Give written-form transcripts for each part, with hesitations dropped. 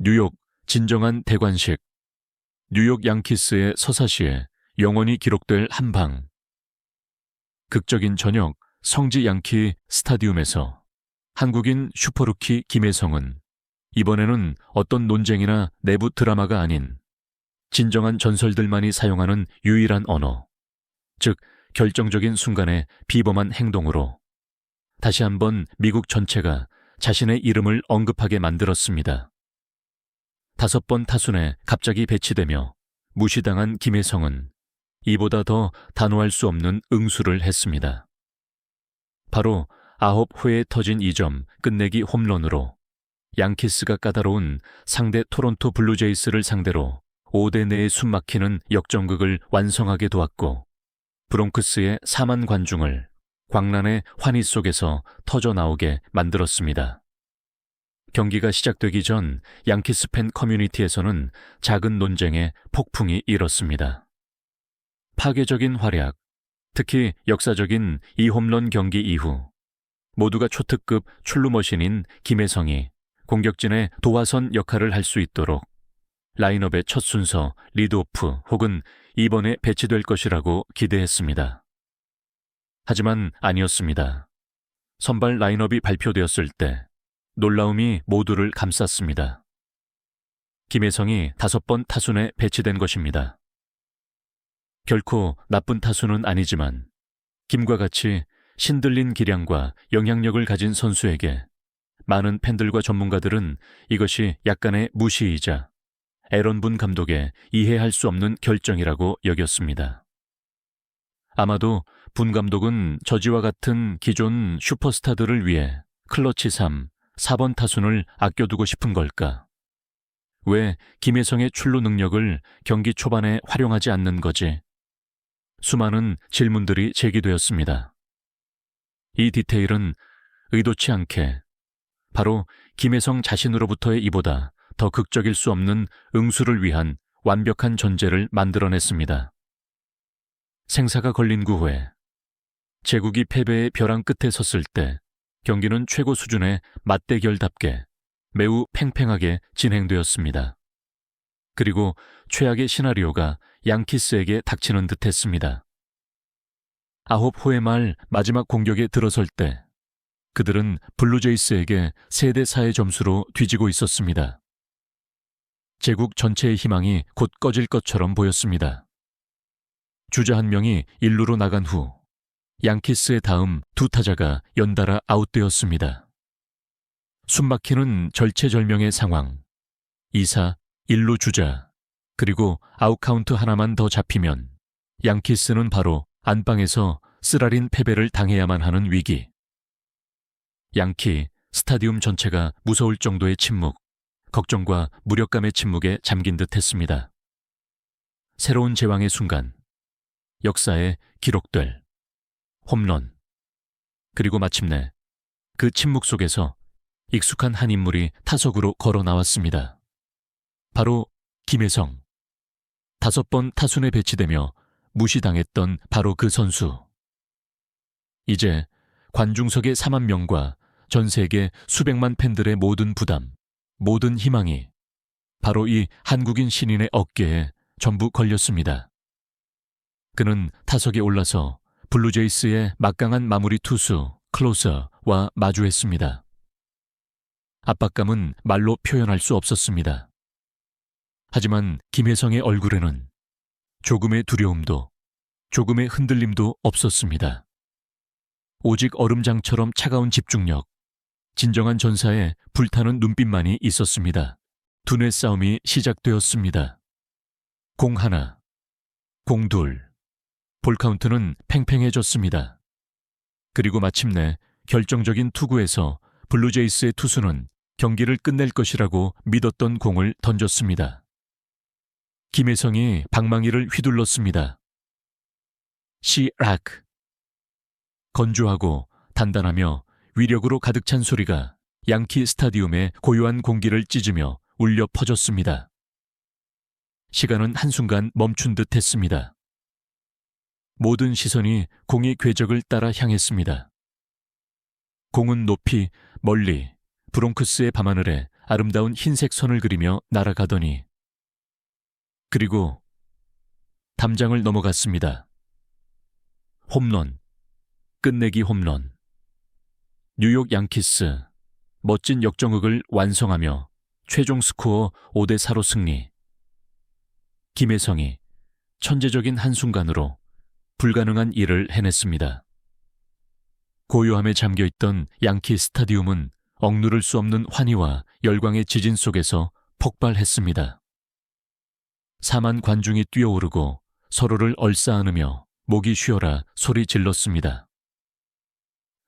뉴욕 진정한 대관식. 뉴욕 양키스의 서사시에 영원히 기록될 한 방. 극적인 저녁 성지 양키 스타디움에서 한국인 슈퍼루키 김혜성은 이번에는 어떤 논쟁이나 내부 드라마가 아닌 진정한 전설들만이 사용하는 유일한 언어, 즉 결정적인 순간의 비범한 행동으로 다시 한번 미국 전체가 자신의 이름을 언급하게 만들었습니다. 5번 타순에 갑자기 배치되며 무시당한 김혜성은 이보다 더 단호할 수 없는 응수를 했습니다. 바로 9회에 터진 2점 끝내기 홈런으로 양키스가 까다로운 상대 토론토 블루제이스를 상대로 5대 내에 숨막히는 역전극을 완성하게 도왔고, 브롱크스의 4만 관중을 광란의 환희 속에서 터져나오게 만들었습니다. 경기가 시작되기 전 양키스 팬 커뮤니티에서는 작은 논쟁에 폭풍이 일었습니다. 파괴적인 활약, 특히 역사적인 이 홈런 경기 이후 모두가 초특급 출루머신인 김혜성이 공격진의 도화선 역할을 할 수 있도록 라인업의 첫 순서 리드오프 혹은 2번에 배치될 것이라고 기대했습니다. 하지만 아니었습니다. 선발 라인업이 발표되었을 때 놀라움이 모두를 감쌌습니다. 김혜성이 5번 타순에 배치된 것입니다. 결코 나쁜 타순은 아니지만 김과 같이 신들린 기량과 영향력을 가진 선수에게 많은 팬들과 전문가들은 이것이 약간의 무시이자 에런 분 감독의 이해할 수 없는 결정이라고 여겼습니다. 아마도 분 감독은 저지와 같은 기존 슈퍼스타들을 위해 클러치 3, 4번 타순을 아껴두고 싶은 걸까? 왜 김혜성의 출루 능력을 경기 초반에 활용하지 않는 거지? 수많은 질문들이 제기되었습니다. 이 디테일은 의도치 않게 바로 김혜성 자신으로부터의 이보다 더 극적일 수 없는 응수를 위한 완벽한 전제를 만들어냈습니다. 생사가 걸린 9회, 제국이 패배의 벼랑 끝에 섰을 때 경기는 최고 수준의 맞대결답게 매우 팽팽하게 진행되었습니다. 그리고 최악의 시나리오가 양키스에게 닥치는 듯 했습니다. 9회 말 마지막 공격에 들어설 때 그들은 블루제이스에게 3대4의 점수로 뒤지고 있었습니다. 제국 전체의 희망이 곧 꺼질 것처럼 보였습니다. 주자 한 명이 1루로 나간 후 양키스의 다음 2타자가 연달아 아웃되었습니다. 숨막히는 절체절명의 상황. 2사 1루 주자, 그리고 아웃카운트 하나만 더 잡히면 양키스는 바로 안방에서 쓰라린 패배를 당해야만 하는 위기. 양키 스타디움 전체가 무서울 정도의 침묵, 걱정과 무력감의 침묵에 잠긴 듯 했습니다. 새로운 제왕의 순간, 역사에 기록될 홈런. 그리고 마침내 그 침묵 속에서 익숙한 한 인물이 타석으로 걸어 나왔습니다. 바로 김혜성. 5번 타순에 배치되며 무시당했던 바로 그 선수. 이제 관중석의 4만 명과 전 세계 수백만 팬들의 모든 부담, 모든 희망이 바로 이 한국인 신인의 어깨에 전부 걸렸습니다. 그는 타석에 올라서 블루제이스의 막강한 마무리 투수 클로저와 마주했습니다. 압박감은 말로 표현할 수 없었습니다. 하지만 김혜성의 얼굴에는 조금의 두려움도, 조금의 흔들림도 없었습니다. 오직 얼음장처럼 차가운 집중력, 진정한 전사의 불타는 눈빛만이 있었습니다. 두뇌 싸움이 시작되었습니다. 공 하나, 공 둘, 볼 카운트는 팽팽해졌습니다. 그리고 마침내 결정적인 투구에서 블루제이스의 투수는 경기를 끝낼 것이라고 믿었던 공을 던졌습니다. 김혜성이 방망이를 휘둘렀습니다. 시락. 건조하고 단단하며 위력으로 가득 찬 소리가 양키 스타디움의 고요한 공기를 찢으며 울려 퍼졌습니다. 시간은 한순간 멈춘 듯 했습니다. 모든 시선이 공의 궤적을 따라 향했습니다. 공은 높이, 멀리 브롱크스의 밤하늘에 아름다운 흰색 선을 그리며 날아가더니 그리고 담장을 넘어갔습니다. 홈런, 끝내기 홈런. 뉴욕 양키스, 멋진 역전극을 완성하며 최종 스코어 5대4로 승리. 김혜성이 천재적인 한순간으로 불가능한 일을 해냈습니다. 고요함에 잠겨있던 양키 스타디움은 억누를 수 없는 환희와 열광의 지진 속에서 폭발했습니다. 4만 관중이 뛰어오르고 서로를 얼싸안으며 목이 쉬어라 소리 질렀습니다.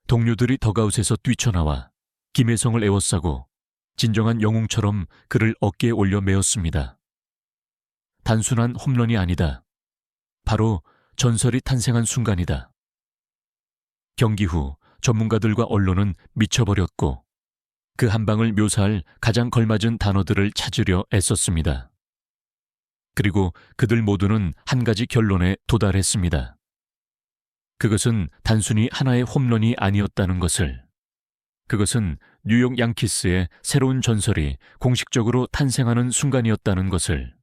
동료들이 덕아웃에서 뛰쳐나와 김혜성을 에워싸고 진정한 영웅처럼 그를 어깨에 올려 메었습니다. 단순한 홈런이 아니다. 바로 전설이 탄생한 순간이다. 경기 후 전문가들과 언론은 미쳐버렸고 그 한 방을 묘사할 가장 걸맞은 단어들을 찾으려 애썼습니다. 그리고 그들 모두는 한 가지 결론에 도달했습니다. 그것은 단순히 하나의 홈런이 아니었다는 것을. 그것은 뉴욕 양키스의 새로운 전설이 공식적으로 탄생하는 순간이었다는 것을.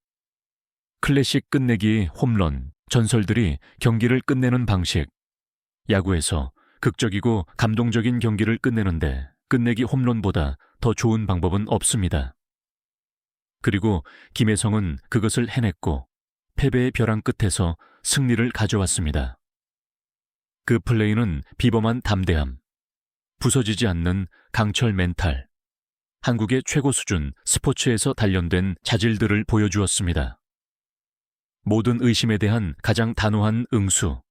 클래식 끝내기 홈런, 전설들이 경기를 끝내는 방식. 야구에서 극적이고 감동적인 경기를 끝내는데 끝내기 홈런보다 더 좋은 방법은 없습니다. 그리고 김혜성은 그것을 해냈고 패배의 벼랑 끝에서 승리를 가져왔습니다. 그 플레이는 비범한 담대함, 부서지지 않는 강철 멘탈, 한국의 최고 수준 스포츠에서 단련된 자질들을 보여주었습니다. 모든 의심에 대한 가장 단호한 응수.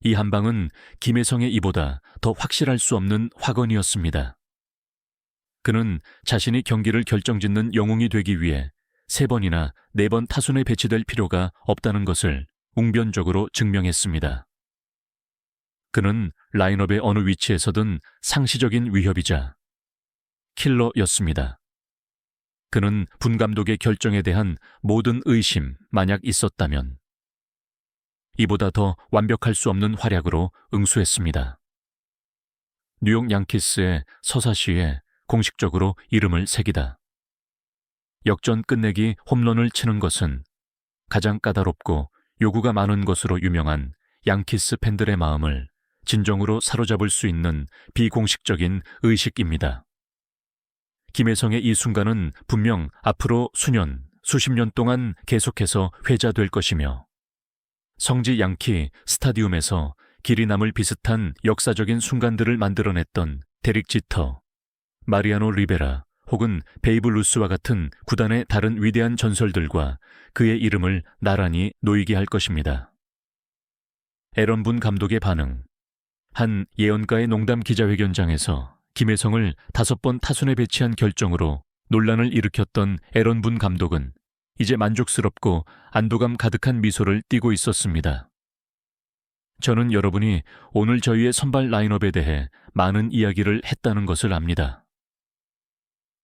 이 한 방은 김혜성의 이보다 더 확실할 수 없는 확언이었습니다. 그는 자신이 경기를 결정짓는 영웅이 되기 위해 3번이나 4번 타순에 배치될 필요가 없다는 것을 웅변적으로 증명했습니다. 그는 라인업의 어느 위치에서든 상시적인 위협이자 킬러였습니다. 그는 분 감독의 결정에 대한 모든 의심, 만약 있었다면 이보다 더 완벽할 수 없는 활약으로 응수했습니다. 뉴욕 양키스의 서사시에 공식적으로 이름을 새기다. 역전 끝내기 홈런을 치는 것은 가장 까다롭고 요구가 많은 것으로 유명한 양키스 팬들의 마음을 진정으로 사로잡을 수 있는 비공식적인 의식입니다. 김혜성의 이 순간은 분명 앞으로 수년, 수십 년 동안 계속해서 회자될 것이며 성지 양키 스타디움에서 길이 남을 비슷한 역사적인 순간들을 만들어냈던 데릭 지터, 마리아노 리베라 혹은 베이브 루스와 같은 구단의 다른 위대한 전설들과 그의 이름을 나란히 놓이게 할 것입니다. 에런 분 감독의 반응. 한 예언가의 농담 기자회견장에서 김혜성을 5번 타순에 배치한 결정으로 논란을 일으켰던 에런 분 감독은 이제 만족스럽고 안도감 가득한 미소를 띠고 있었습니다. 저는 여러분이 오늘 저희의 선발 라인업에 대해 많은 이야기를 했다는 것을 압니다.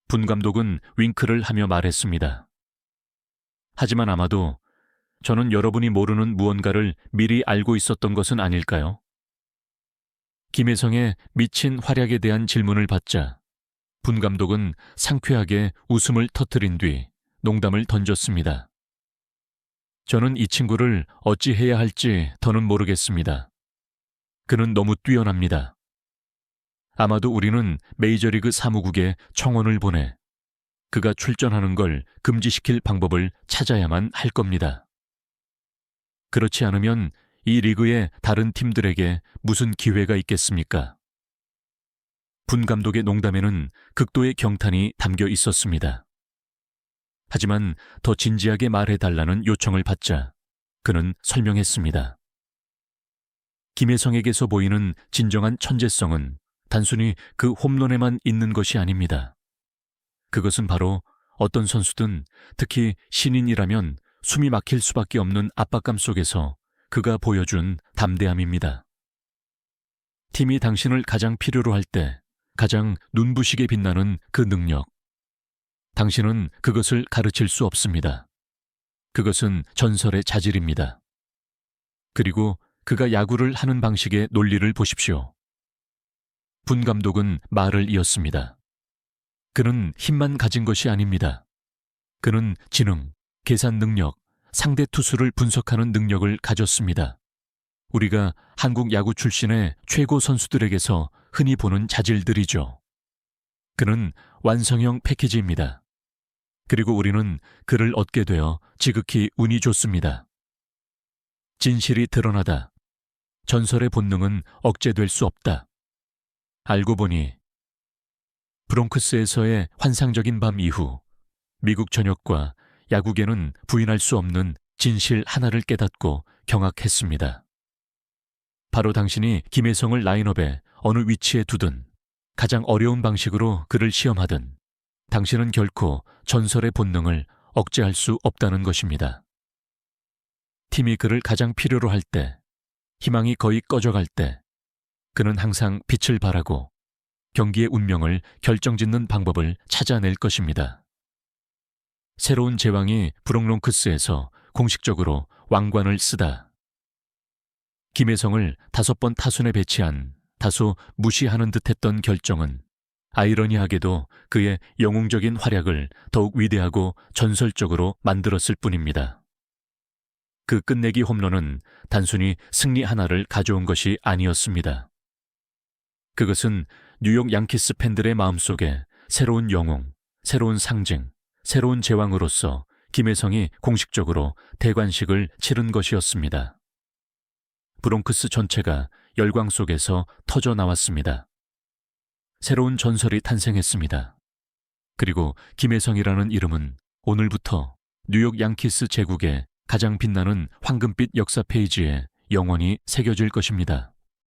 분 감독은 윙크를 하며 말했습니다. 하지만 아마도 저는 여러분이 모르는 무언가를 미리 알고 있었던 것은 아닐까요? 김혜성의 미친 활약에 대한 질문을 받자 분 감독은 상쾌하게 웃음을 터뜨린 뒤 농담을 던졌습니다. 저는 이 친구를 어찌 해야 할지 더는 모르겠습니다. 그는 너무 뛰어납니다. 아마도 우리는 메이저리그 사무국에 청원을 보내 그가 출전하는 걸 금지시킬 방법을 찾아야만 할 겁니다. 그렇지 않으면 이 리그의 다른 팀들에게 무슨 기회가 있겠습니까? 분 감독의 농담에는 극도의 경탄이 담겨 있었습니다. 하지만 더 진지하게 말해달라는 요청을 받자 그는 설명했습니다. 김혜성에게서 보이는 진정한 천재성은 단순히 그 홈런에만 있는 것이 아닙니다. 그것은 바로 어떤 선수든 특히 신인이라면 숨이 막힐 수밖에 없는 압박감 속에서 그가 보여준 담대함입니다. 팀이 당신을 가장 필요로 할 때 가장 눈부시게 빛나는 그 능력. 당신은 그것을 가르칠 수 없습니다. 그것은 전설의 자질입니다. 그리고 그가 야구를 하는 방식의 논리를 보십시오. 분 감독은 말을 이었습니다. 그는 힘만 가진 것이 아닙니다. 그는 지능, 계산 능력, 상대 투수를 분석하는 능력을 가졌습니다. 우리가 한국 야구 출신의 최고 선수들에게서 흔히 보는 자질들이죠. 그는 완성형 패키지입니다. 그리고 우리는 그를 얻게 되어 지극히 운이 좋습니다. 진실이 드러나다. 전설의 본능은 억제될 수 없다. 알고 보니 브롱크스에서의 환상적인 밤 이후 미국 전역과 야구계는 부인할 수 없는 진실 하나를 깨닫고 경악했습니다. 바로 당신이 김혜성을 라인업에 어느 위치에 두든 가장 어려운 방식으로 그를 시험하든 당신은 결코 전설의 본능을 억제할 수 없다는 것입니다. 팀이 그를 가장 필요로 할 때, 희망이 거의 꺼져갈 때 그는 항상 빛을 발하고 경기의 운명을 결정짓는 방법을 찾아낼 것입니다. 새로운 제왕이 브롱롱크스에서 공식적으로 왕관을 쓰다. 김혜성을 5번 타순에 배치한 다소 무시하는 듯했던 결정은 아이러니하게도 그의 영웅적인 활약을 더욱 위대하고 전설적으로 만들었을 뿐입니다. 그 끝내기 홈런은 단순히 승리 하나를 가져온 것이 아니었습니다. 그것은 뉴욕 양키스 팬들의 마음속에 새로운 영웅, 새로운 상징, 새로운 제왕으로서 김혜성이 공식적으로 대관식을 치른 것이었습니다. 브롱크스 전체가 열광 속에서 터져 나왔습니다. 새로운 전설이 탄생했습니다. 그리고 김혜성이라는 이름은 오늘부터 뉴욕 양키스 제국의 가장 빛나는 황금빛 역사 페이지에 영원히 새겨질 것입니다.